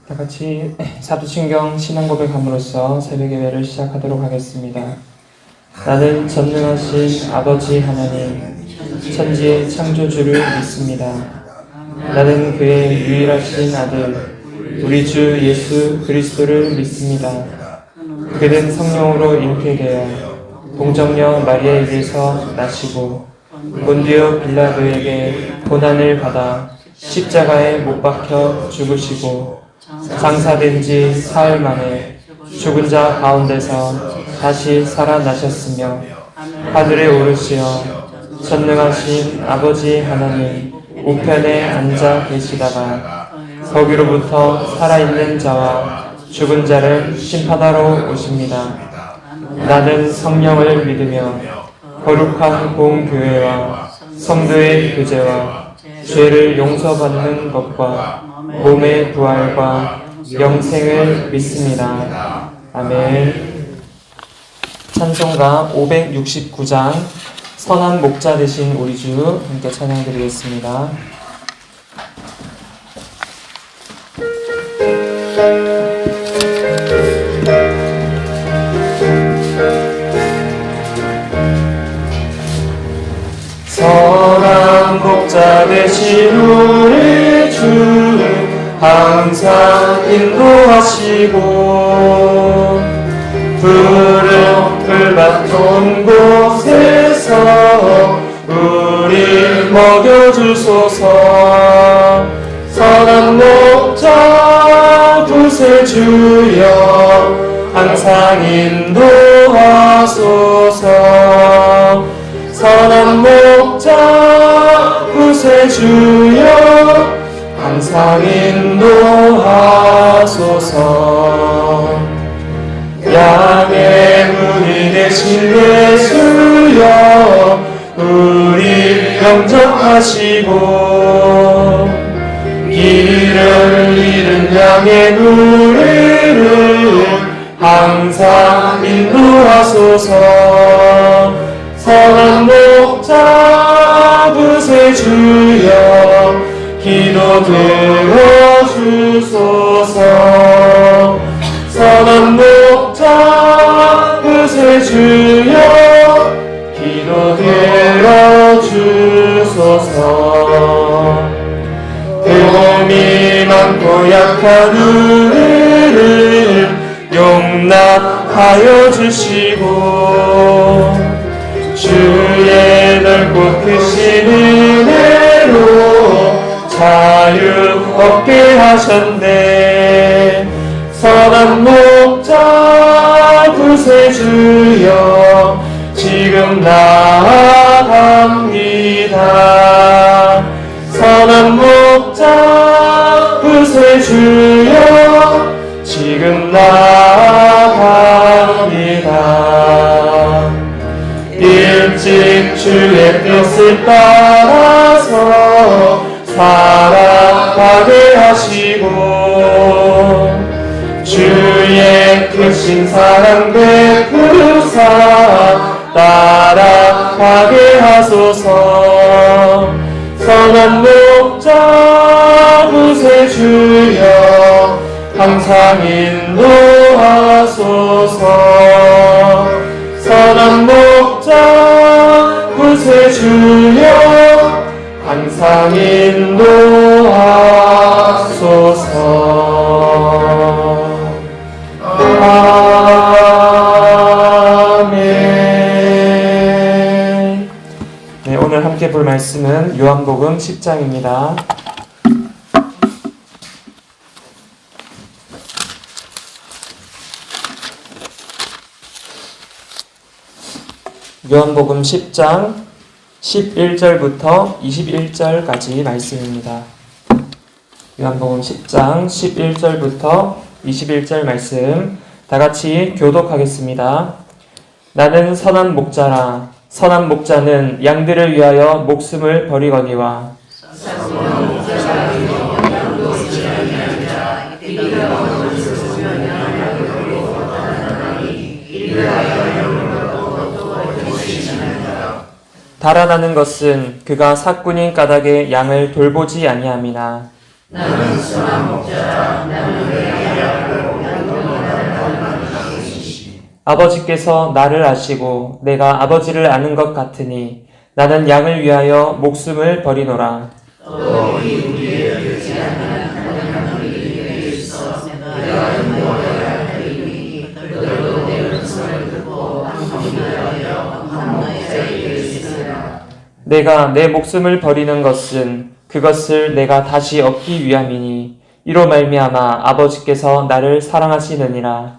다 같이 사도신경 신앙 고백함으로써 새벽 예배를 시작하도록 하겠습니다. 나는 전능하신 아버지 하나님, 천지의 창조주를 믿습니다. 나는 그의 유일하신 아들, 우리 주 예수 그리스도를 믿습니다. 그는 성령으로 잉태되어 동정녀 마리아에게서 나시고 본디오 빌라도에게 고난을 받아 십자가에 못 박혀 죽으시고 장사된 지 사흘 만에 죽은 자 가운데서 다시 살아나셨으며 하늘에 오르시어 전능하신 아버지 하나님 우편에 앉아 계시다가 거기로부터 살아있는 자와 죽은 자를 심판하러 오십니다. 나는 성령을 믿으며 거룩한 공교회와 성도의 교제와 죄를 용서받는 것과 몸의 부활과 영생을 믿습니다. 아멘. 찬송가 569장 선한 목자 되신 우리 주 함께 찬양드리겠습니다. 선한 목자 되신 우리 주 항상 인도하시고 부름을 받던 곳에서 우리 먹여주소서. 선한 목자 구세주여 항상 인도하소서. 선한 목자 구세주여 항상 인도하소서. 양의 문이 되신 예수여 우리 영접하시고 길을 잃은 양의 우리를 항상 인도하소서. 선한 목자 구세주여 기도 들어주소서. 선한 목자 구세주여 기도 들어주소서. 몸이 많고 약한 우리를 용납하여 주시고 주의 넓고 크신 은혜로 자유 얻게 하셨네. 선한 목자 구세주여 지금 나아갑니다. 선한 목자 구세주여 지금 나아갑니다. 일찍 주의 뜻을 따라서 살아가게 하시고 주의 크신 사랑 베푸사 따라가게 하소서. 선한 목자 구세주여 항상 인도하소서. 선한 목자 구세주여 항상 인도하소서. 아멘. 네, 오늘 함께 볼 말씀은 요한복음 10장입니다. 요한복음 10장 11절부터 21절까지 말씀입니다. 요한복음 10장 11절부터 21절 말씀 다 같이 교독하겠습니다. 나는 선한 목자라. 선한 목자는 양들을 위하여 목숨을 버리거니와 달아나는 것은 그가 삭군인 까닭에 양을 돌보지 아니함이나 나는 선한 목자라. 나는 아버지께서 나를 아시고 내가 아버지를 아는 것 같으니 나는 양을 위하여 목숨을 버리노라. 내가 내 목숨을 버리는 것은 그것을 내가 다시 얻기 위함이니 이로 말미암아 아버지께서 나를 사랑하시느니라.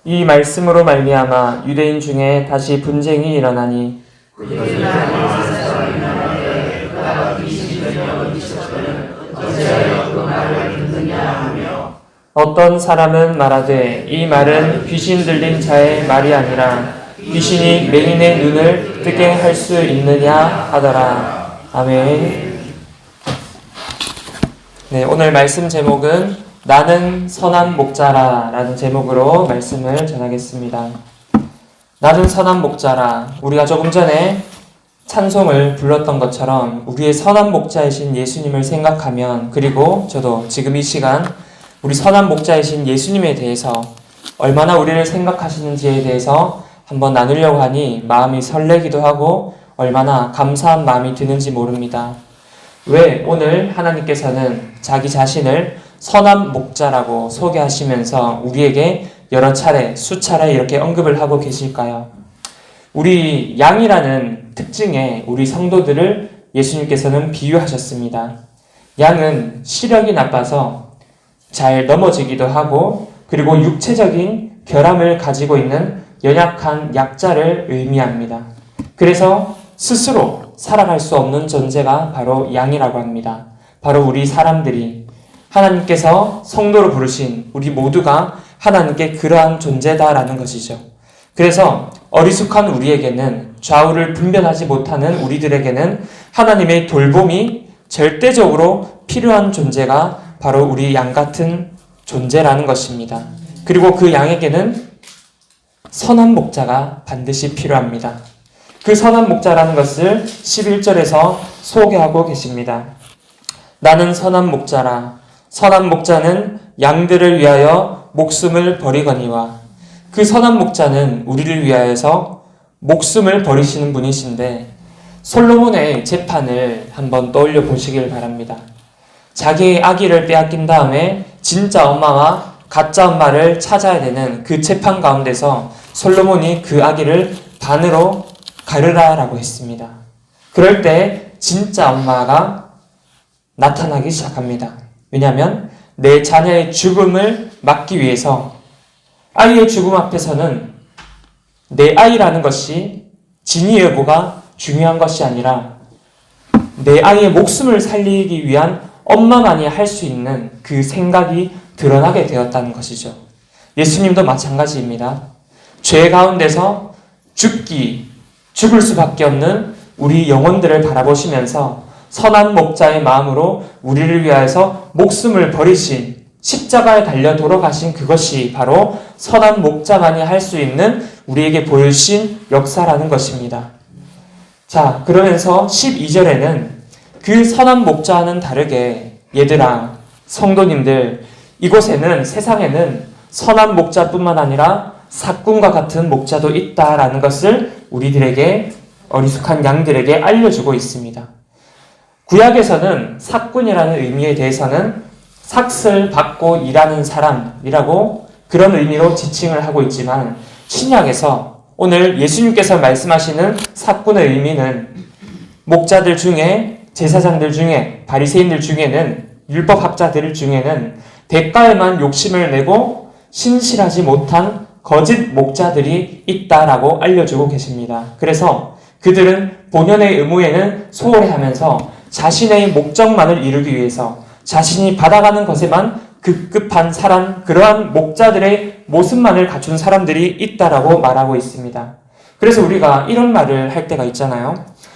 이 말씀으로 말미암아 유대인 중에 다시 분쟁이 일어나니 어떤 사람은 말하되 이 말은 귀신 들린 자의 말이 아니라 귀신이 맹인의 눈을 뜨게 할 수 있느냐 하더라. 아멘. 네, 오늘 말씀 제목은 나는 선한 목자라 라는 제목으로 말씀을 전하겠습니다. 나는 선한 목자라. 우리가 조금 전에 찬송을 불렀던 것처럼 우리의 선한 목자이신 예수님을 생각하면, 그리고 저도 지금 이 시간 우리 선한 목자이신 예수님에 대해서 얼마나 우리를 생각하시는지에 대해서 한번 나누려고 하니 마음이 설레기도 하고 얼마나 감사한 마음이 드는지 모릅니다. 왜 오늘 하나님께서는 자기 자신을 선한 목자라고 소개하시면서 우리에게 여러 차례, 수차례 이렇게 언급을 하고 계실까요? 우리 양이라는 특징에 우리 성도들을 예수님께서는 비유하셨습니다. 양은 시력이 나빠서 잘 넘어지기도 하고, 그리고 육체적인 결함을 가지고 있는 연약한 약자를 의미합니다. 그래서 스스로 살아갈 수 없는 존재가 바로 양이라고 합니다. 바로 우리 사람들이, 하나님께서 성도로 부르신 우리 모두가 하나님께 그러한 존재다라는 것이죠. 그래서 어리숙한 우리에게는, 좌우를 분별하지 못하는 우리들에게는 하나님의 돌봄이 절대적으로 필요한 존재가 바로 우리 양 같은 존재라는 것입니다. 그리고 그 양에게는 선한 목자가 반드시 필요합니다. 그 선한 목자라는 것을 11절에서 소개하고 계십니다. 나는 선한 목자라. 선한 목자는 양들을 위하여 목숨을 버리거니와. 그 선한 목자는 우리를 위하여서 목숨을 버리시는 분이신데, 솔로몬의 재판을 한번 떠올려 보시길 바랍니다. 자기의 아기를 빼앗긴 다음에 진짜 엄마와 가짜 엄마를 찾아야 되는 그 재판 가운데서 솔로몬이 그 아기를 반으로 가르라라고 했습니다. 그럴 때 진짜 엄마가 나타나기 시작합니다. 왜냐하면 내 자녀의 죽음을 막기 위해서 아이의 죽음 앞에서는 내 아이라는 것이 진위 여부가 중요한 것이 아니라 내 아이의 목숨을 살리기 위한 엄마만이 할 수 있는 그 생각이 드러나게 되었다는 것이죠. 예수님도 마찬가지입니다. 죄 가운데서 죽을 수밖에 없는 우리 영혼들을 바라보시면서 선한 목자의 마음으로 우리를 위하여서 목숨을 버리신, 십자가에 달려 돌아가신 그것이 바로 선한 목자만이 할 수 있는 우리에게 보여주신 역사라는 것입니다. 자, 그러면서 12절에는 그 선한 목자와는 다르게, 얘들아, 성도님들, 이곳에는, 세상에는 선한 목자뿐만 아니라 삭군과 같은 목자도 있다라는 것을 우리들에게, 어리숙한 양들에게 알려주고 있습니다. 구약에서는 삭군이라는 의미에 대해서는 삭슬 받고 일하는 사람이라고 그런 의미로 지칭을 하고 있지만, 신약에서 오늘 예수님께서 말씀하시는 삭군의 의미는 목자들 중에, 제사장들 중에, 바리새인들 중에는, 율법학자들 중에는 대가에만 욕심을 내고 신실하지 못한 거짓 목자들이 있다라고 알려주고 계십니다. 그래서 그들은 본연의 의무에는 소홀히 하면서 자신의 목적만을 이루기 위해서 자신이 받아가는 것에만 급급한 사람, 그러한 목자들의 모습만을 갖춘 사람들이 있다라고 말하고 있습니다. 그래서 우리가 이런 말을 할 때가 있잖아요.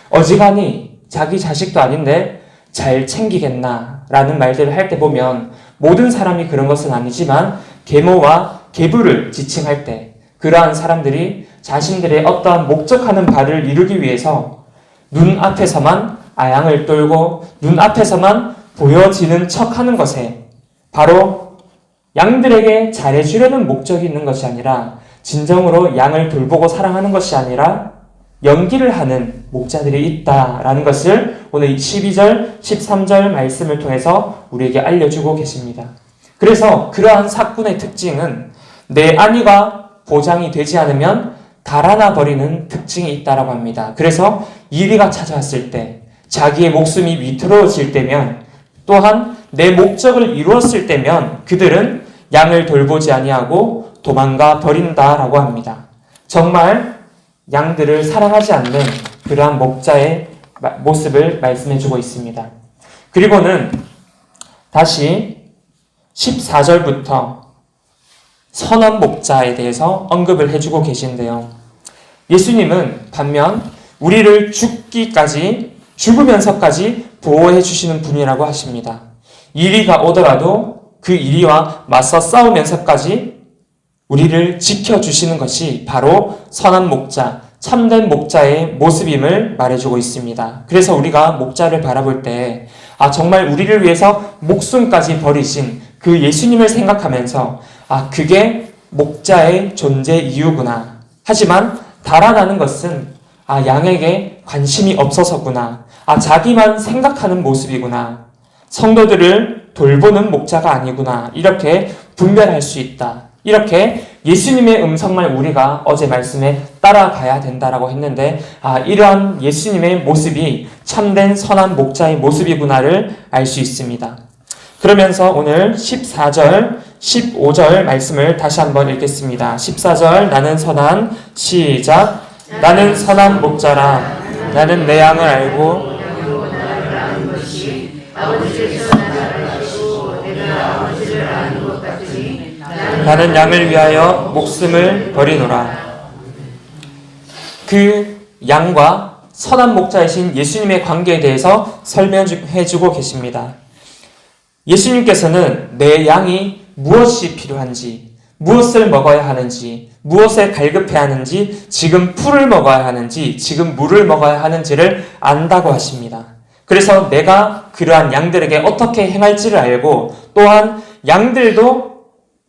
어지간히 자기 자식도 아닌데 잘 챙기겠나 라는 말들을 할 때 보면 모든 사람이 그런 것은 아니지만 계모와 계부를 지칭할 때, 그 그러한 사람들이 자신들의 어떠한 목적하는 바를 이루기 위해서 눈앞에서만 아양을 떨고 눈앞에서만 보여지는 척하는 것에 바로 양들에게 잘해주려는 목적이 있는 것이 아니라 진정으로 양을 돌보고 사랑하는 것이 아니라 연기를 하는 목자들이 있다라는 것을 오늘 12절, 13절 말씀을 통해서 우리에게 알려주고 계십니다. 그래서 그러한 사꾼의 특징은 내 안위가 보장이 되지 않으면 달아나 버리는 특징이 있다라고 합니다. 그래서 이리가 찾아왔을 때, 자기의 목숨이 위태로워질 때면, 또한 내 목적을 이루었을 때면 그들은 양을 돌보지 아니하고 도망가 버린다라고 합니다. 정말 양들을 사랑하지 않는 그러한 목자의 모습을 말씀해주고 있습니다. 그리고는 다시 14절부터 선한 목자에 대해서 언급을 해주고 계신데요. 예수님은 반면 우리를 죽으면서까지 보호해 주시는 분이라고 하십니다. 이리가 오더라도 그 이리와 맞서 싸우면서까지 우리를 지켜주시는 것이 바로 선한 목자, 참된 목자의 모습임을 말해주고 있습니다. 그래서 우리가 목자를 바라볼 때 정말 우리를 위해서 목숨까지 버리신 그 예수님을 생각하면서 그게 목자의 존재 이유구나. 하지만 달아나는 것은 양에게 관심이 없어서구나. 자기만 생각하는 모습이구나. 성도들을 돌보는 목자가 아니구나. 이렇게 분별할 수 있다. 이렇게 예수님의 음성만 우리가 어제 말씀에 따라가야 된다라고 했는데 이러한 예수님의 모습이 참된 선한 목자의 모습이구나를 알 수 있습니다. 그러면서 오늘 14절, 15절 말씀을 다시 한번 읽겠습니다. 14절 나는 선한 시작 나는 선한 목자라 나는 내 양을 알고 나는 양을 위하여 목숨을 버리노라. 그 양과 선한 목자이신 예수님의 관계에 대해서 설명해주고 계십니다. 예수님께서는 내 양이 무엇이 필요한지, 무엇을 먹어야 하는지, 무엇에 갈급해야 하는지, 지금 풀을 먹어야 하는지, 지금 물을 먹어야 하는지를 안다고 하십니다. 그래서 내가 그러한 양들에게 어떻게 행할지를 알고 또한 양들도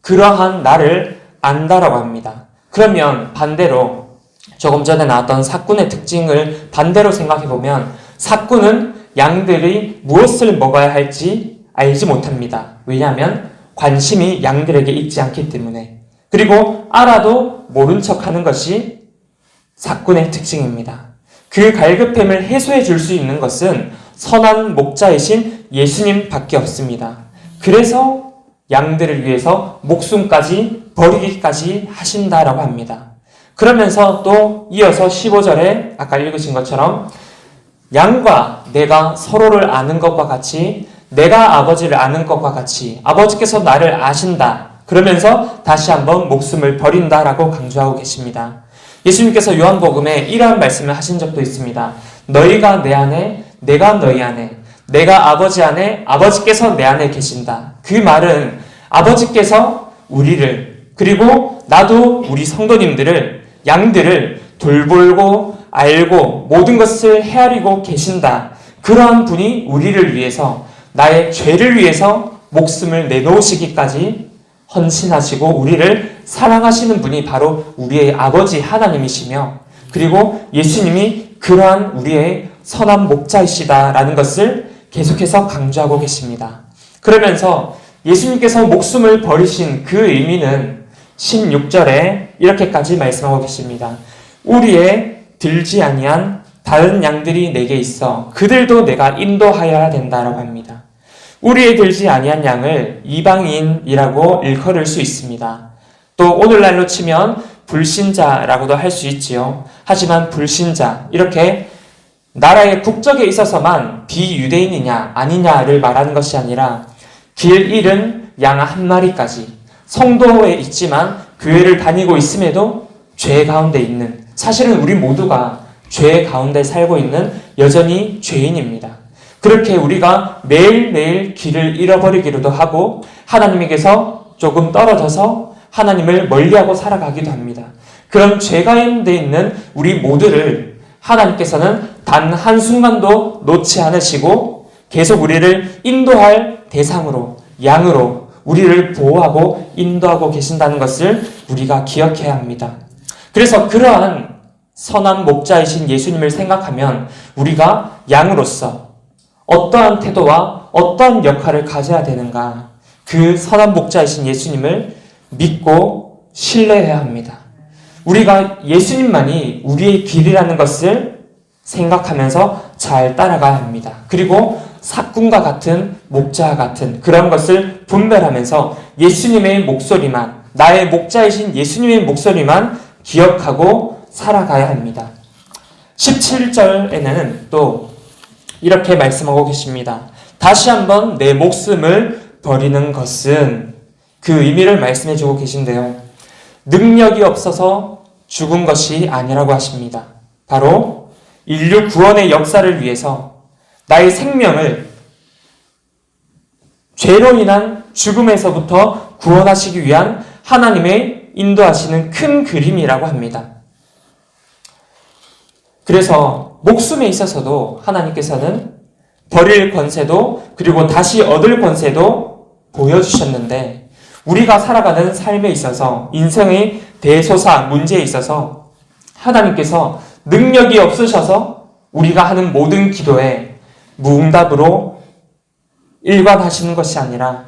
그러한 나를 안다라고 합니다. 그러면 반대로 조금 전에 나왔던 사꾼의 특징을 반대로 생각해보면 사꾼은 양들이 무엇을 먹어야 할지 알지 못합니다. 왜냐하면 관심이 양들에게 있지 않기 때문에. 그리고 알아도 모른 척하는 것이 사꾼의 특징입니다. 그 갈급함을 해소해 줄 수 있는 것은 선한 목자이신 예수님밖에 없습니다. 그래서 양들을 위해서 목숨까지 버리기까지 하신다라고 합니다. 그러면서 또 이어서 15절에 아까 읽으신 것처럼 양과 내가 서로를 아는 것과 같이 내가 아버지를 아는 것과 같이 아버지께서 나를 아신다. 그러면서 다시 한번 목숨을 버린다라고 강조하고 계십니다. 예수님께서 요한복음에 이러한 말씀을 하신 적도 있습니다. 너희가 내 안에 내가 너희 안에 내가 아버지 안에 아버지께서 내 안에 계신다. 그 말은 아버지께서 우리를 그리고 나도 우리 성도님들을 양들을 돌보고 알고 모든 것을 헤아리고 계신다. 그러한 분이 우리를 위해서 나의 죄를 위해서 목숨을 내놓으시기까지 헌신하시고 우리를 사랑하시는 분이 바로 우리의 아버지 하나님이시며 그리고 예수님이 그러한 우리의 선한 목자이시다라는 것을 계속해서 강조하고 계십니다. 그러면서 예수님께서 목숨을 버리신 그 의미는 16절에 이렇게까지 말씀하고 계십니다. 우리의 들지 아니한 다른 양들이 내게 있어 그들도 내가 인도하여야 된다라고 합니다. 우리의 들지 아니한 양을 이방인이라고 일컬을 수 있습니다. 또 오늘날로 치면 불신자라고도 할 수 있지요. 하지만 불신자 이렇게 나라의 국적에 있어서만 비유대인이냐 아니냐를 말하는 것이 아니라 길 잃은 양 한 마리까지 성도에 있지만 교회를 다니고 있음에도 죄 가운데 있는 사실은 우리 모두가 죄 가운데 살고 있는 여전히 죄인입니다. 그렇게 우리가 매일매일 길을 잃어버리기로도 하고 하나님에게서 조금 떨어져서 하나님을 멀리하고 살아가기도 합니다. 그런 죄 가운데 있는 우리 모두를 하나님께서는 단 한순간도 놓지 않으시고 계속 우리를 인도할 대상으로, 양으로 우리를 보호하고 인도하고 계신다는 것을 우리가 기억해야 합니다. 그래서 그러한 선한 목자이신 예수님을 생각하면 우리가 양으로서 어떠한 태도와 어떠한 역할을 가져야 되는가, 그 선한 목자이신 예수님을 믿고 신뢰해야 합니다. 우리가 예수님만이 우리의 길이라는 것을 생각하면서 잘 따라가야 합니다. 그리고 삭군과 같은 목자와 같은 그런 것을 분별하면서 예수님의 목소리만, 나의 목자이신 예수님의 목소리만 기억하고 살아가야 합니다. 17절에는 또 이렇게 말씀하고 계십니다. 다시 한번 내 목숨을 버리는 것은, 그 의미를 말씀해 주고 계신데요. 능력이 없어서 죽은 것이 아니라고 하십니다. 바로 인류 구원의 역사를 위해서 나의 생명을 죄로 인한 죽음에서부터 구원하시기 위한 하나님의 인도하시는 큰 그림이라고 합니다. 그래서 목숨에 있어서도 하나님께서는 버릴 권세도 그리고 다시 얻을 권세도 보여주셨는데, 우리가 살아가는 삶에 있어서 인생의 대소사 문제에 있어서 하나님께서 능력이 없으셔서 우리가 하는 모든 기도에 무응답으로 일관하시는 것이 아니라,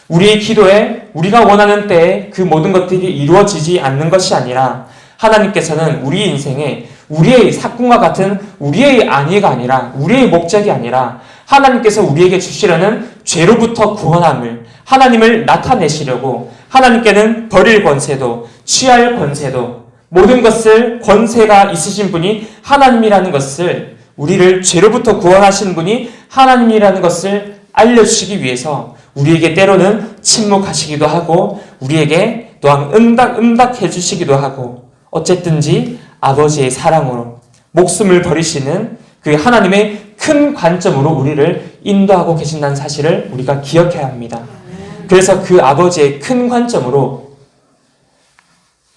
우리의 기도에 우리가 원하는 때에 그 모든 것들이 이루어지지 않는 것이 아니라, 하나님께서는 우리 인생에 우리의 삭군과 같은 우리의 안위가 아니라, 우리의 목적이 아니라 하나님께서 우리에게 주시려는 죄로부터 구원함을, 하나님을 나타내시려고 하나님께는 버릴 권세도 취할 권세도 모든 것을 권세가 있으신 분이 하나님이라는 것을, 우리를 죄로부터 구원하신 분이 하나님이라는 것을 알려주시기 위해서 우리에게 때로는 침묵하시기도 하고 우리에게 또한 응답해 주시기도 하고, 어쨌든지 아버지의 사랑으로 목숨을 버리시는 그 하나님의 큰 관점으로 우리를 인도하고 계신다는 사실을 우리가 기억해야 합니다. 그래서 그 아버지의 큰 관점으로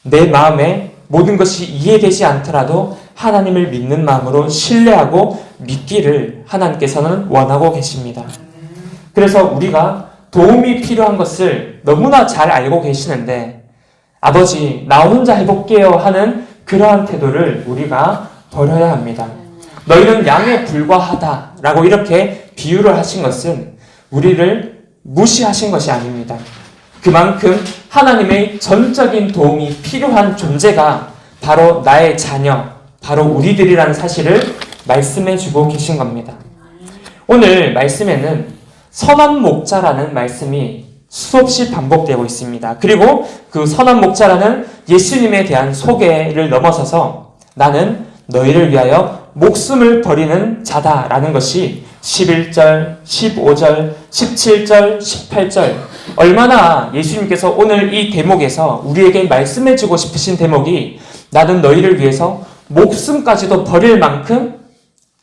내 마음에 모든 것이 이해되지 않더라도 하나님을 믿는 마음으로 신뢰하고 믿기를 하나님께서는 원하고 계십니다. 그래서 우리가 도움이 필요한 것을 너무나 잘 알고 계시는데, 아버지 나 혼자 해볼게요 하는 그러한 태도를 우리가 버려야 합니다. 너희는 양에 불과하다라고 이렇게 비유를 하신 것은 우리를 무시하신 것이 아닙니다. 그만큼 하나님의 전적인 도움이 필요한 존재가 바로 나의 자녀, 바로 우리들이라는 사실을 말씀해 주고 계신 겁니다. 오늘 말씀에는 선한 목자라는 말씀이 수없이 반복되고 있습니다. 그리고 그 선한 목자라는 예수님에 대한 소개를 넘어서서 나는 너희를 위하여 목숨을 버리는 자다라는 것이 11절, 15절, 17절, 18절, 얼마나 예수님께서 오늘 이 대목에서 우리에게 말씀해주고 싶으신 대목이 나는 너희를 위해서 목숨까지도 버릴 만큼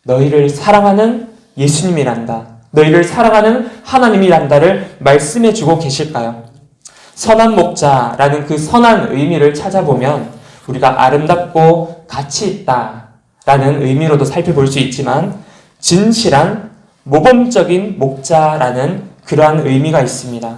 너희를 사랑하는 예수님이란다, 너희를 사랑하는 하나님이란다를 말씀해주고 계실까요? 선한 목자라는 그 선한 의미를 찾아보면 우리가 아름답고 가치 있다라는 의미로도 살펴볼 수 있지만, 진실한 모범적인 목자라는 그러한 의미가 있습니다.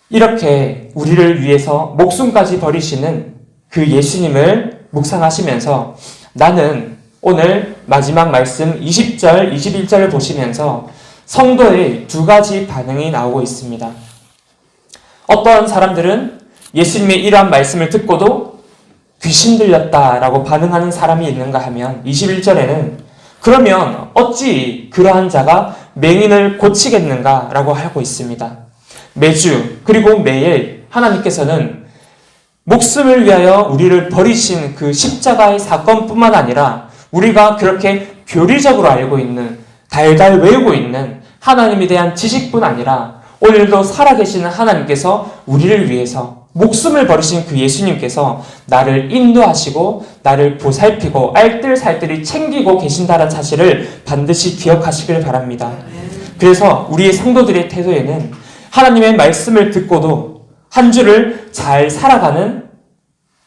이렇게 우리를 위해서 목숨까지 버리시는 그 예수님을 묵상하시면서 나는 오늘 마지막 말씀 20절, 21절을 보시면서 성도의 두 가지 반응이 나오고 있습니다. 어떠한 사람들은 예수님의 이러한 말씀을 듣고도 귀신 들렸다라고 반응하는 사람이 있는가 하면 21절에는 그러면 어찌 그러한 자가 맹인을 고치겠는가라고 하고 있습니다. 매주 그리고 매일 하나님께서는 목숨을 위하여 우리를 버리신 그 십자가의 사건뿐만 아니라 우리가 그렇게 교리적으로 알고 있는, 달달 외우고 있는 하나님에 대한 지식뿐 아니라 오늘도 살아계시는 하나님께서 우리를 위해서 목숨을 버리신 그 예수님께서 나를 인도하시고 나를 보살피고 알뜰살뜰히 챙기고 계신다는 사실을 반드시 기억하시길 바랍니다. 그래서 우리의 성도들의 태도에는 하나님의 말씀을 듣고도 한 주를 잘 살아가는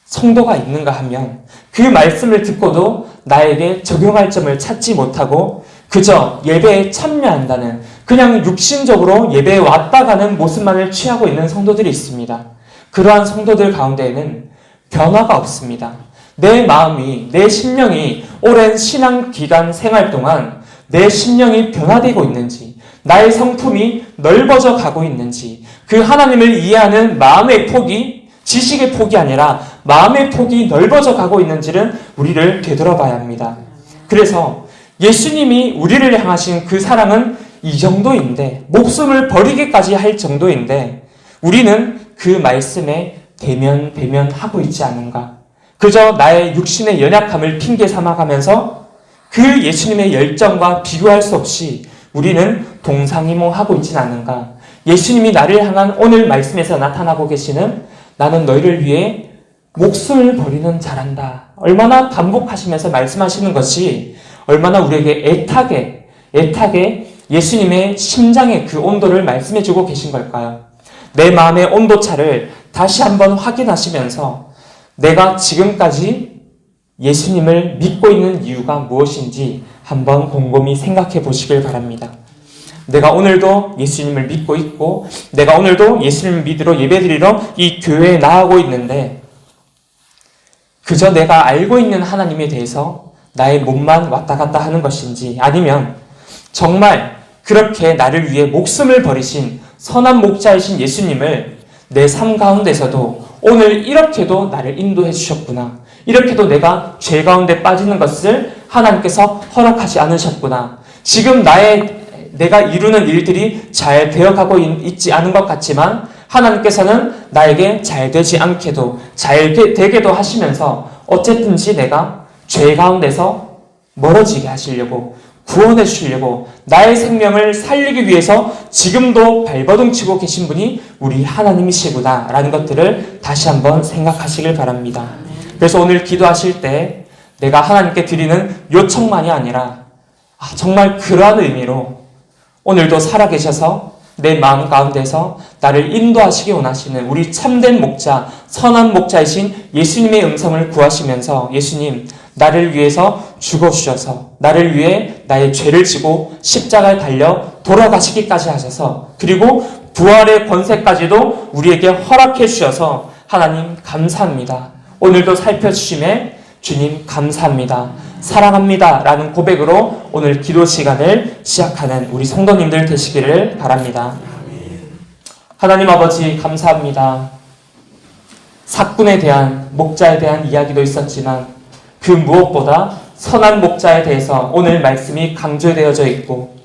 성도가 있는가 하면 그 말씀을 듣고도 나에게 적용할 점을 찾지 못하고 그저 예배에 참여한다는 그냥 육신적으로 예배에 왔다 가는 모습만을 취하고 있는 성도들이 있습니다. 그러한 성도들 가운데에는 변화가 없습니다. 내 마음이, 내 심령이 오랜 신앙 기간 생활 동안 내 심령이 변화되고 있는지, 나의 성품이 넓어져 가고 있는지, 그 하나님을 이해하는 마음의 폭이 지식의 폭이 아니라 마음의 폭이 넓어져 가고 있는지를 우리를 되돌아봐야 합니다. 그래서 예수님이 우리를 향하신 그 사랑은 이 정도인데, 목숨을 버리기까지 할 정도인데 우리는 그 말씀에 대면하고 있지 않은가? 그저 나의 육신의 연약함을 핑계 삼아가면서 그 예수님의 열정과 비교할 수 없이 우리는 동상이몽하고 있진 않은가? 예수님이 나를 향한 오늘 말씀에서 나타나고 계시는 나는 너희를 위해 목숨을 버리는 자란다. 얼마나 반복하시면서 말씀하시는 것이 얼마나 우리에게 애타게 예수님의 심장의 그 온도를 말씀해주고 계신 걸까요? 내 마음의 온도차를 다시 한번 확인하시면서 내가 지금까지 예수님을 믿고 있는 이유가 무엇인지 한번 곰곰이 생각해 보시길 바랍니다. 내가 오늘도 예수님을 믿고 있고 내가 오늘도 예수님을 믿으러 예배드리러 이 교회에 나아가고 있는데 그저 내가 알고 있는 하나님에 대해서 나의 몸만 왔다 갔다 하는 것인지 아니면 정말 그렇게 나를 위해 목숨을 버리신 선한 목자이신 예수님을 내 삶 가운데서도 오늘 이렇게도 나를 인도해 주셨구나. 이렇게도 내가 죄 가운데 빠지는 것을 하나님께서 허락하지 않으셨구나. 지금 내가 이루는 일들이 잘 되어가고 있지 않은 것 같지만 하나님께서는 나에게 잘 되지 않게도 잘 되게도 하시면서 어쨌든지 내가 죄 가운데서 멀어지게 하시려고 구원해 주시려고 나의 생명을 살리기 위해서 지금도 발버둥 치고 계신 분이 우리 하나님이시구나 라는 것들을 다시 한번 생각하시길 바랍니다. 그래서 오늘 기도하실 때 내가 하나님께 드리는 요청만이 아니라 정말 그러한 의미로 오늘도 살아계셔서 내 마음 가운데서 나를 인도하시기 원하시는 우리 참된 목자, 선한 목자이신 예수님의 음성을 구하시면서 예수님, 나를 위해서 죽어주셔서 나를 위해 나의 죄를 지고 십자가에 달려 돌아가시기까지 하셔서 그리고 부활의 권세까지도 우리에게 허락해 주셔서 하나님 감사합니다. 오늘도 살펴주심에 주님 감사합니다. 사랑합니다. 라는 고백으로 오늘 기도 시간을 시작하는 우리 성도님들 되시기를 바랍니다. 하나님 아버지 감사합니다. 사꾼에 대한 목자에 대한 이야기도 있었지만 그 무엇보다 선한 목자에 대해서 오늘 말씀이 강조되어져 있고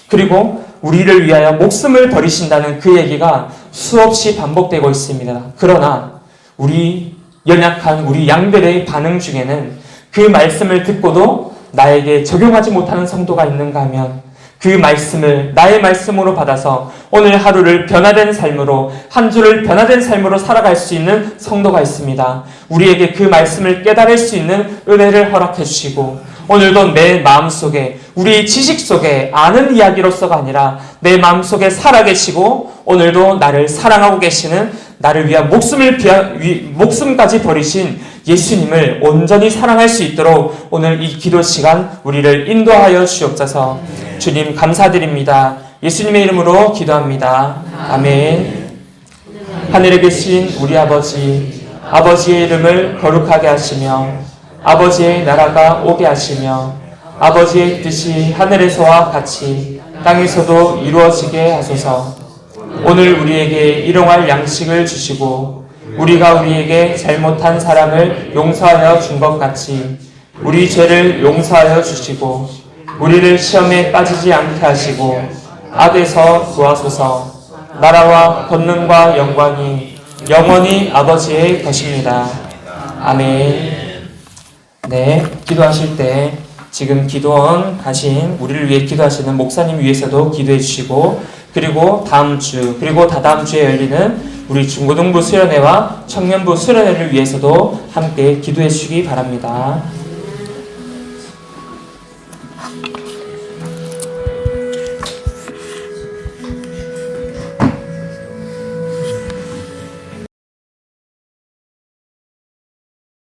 그리고 우리를 위하여 목숨을 버리신다는 그 얘기가 수없이 반복되고 있습니다. 그러나 우리 연약한 우리 양들의 반응 중에는 그 말씀을 듣고도 나에게 적용하지 못하는 성도가 있는가 하면 그 말씀을 나의 말씀으로 받아서 오늘 하루를 변화된 삶으로 한 주를 변화된 삶으로 살아갈 수 있는 성도가 있습니다. 우리에게 그 말씀을 깨달을 수 있는 은혜를 허락해 주시고 오늘도 내 마음속에 우리 지식 속에 아는 이야기로서가 아니라 내 마음속에 살아계시고 오늘도 나를 사랑하고 계시는 나를 위한 목숨까지 버리신 예수님을 온전히 사랑할 수 있도록 오늘 이 기도 시간 우리를 인도하여 주옵소서. 주님 감사드립니다. 예수님의 이름으로 기도합니다. 아멘. 하늘에 계신 우리 아버지, 아버지의 이름을 거룩하게 하시며 아버지의 나라가 오게 하시며 아버지의 뜻이 하늘에서와 같이 땅에서도 이루어지게 하소서. 오늘 우리에게 일용할 양식을 주시고 우리가 우리에게 잘못한 사람을 용서하여 준 것 같이 우리 죄를 용서하여 주시고 우리를 시험에 빠지지 않게 하시고 악에서 구하소서. 나라와 권능과 영광이 영원히 아버지의 것입니다. 아멘. 네, 기도하실 때 지금 기도원 가신 우리를 위해 기도하시는 목사님 위해서도 기도해 주시고 그리고 다음 주 그리고 다다음 주에 열리는 우리 중고등부 수련회와 청년부 수련회를 위해서도 함께 기도해 주시기 바랍니다.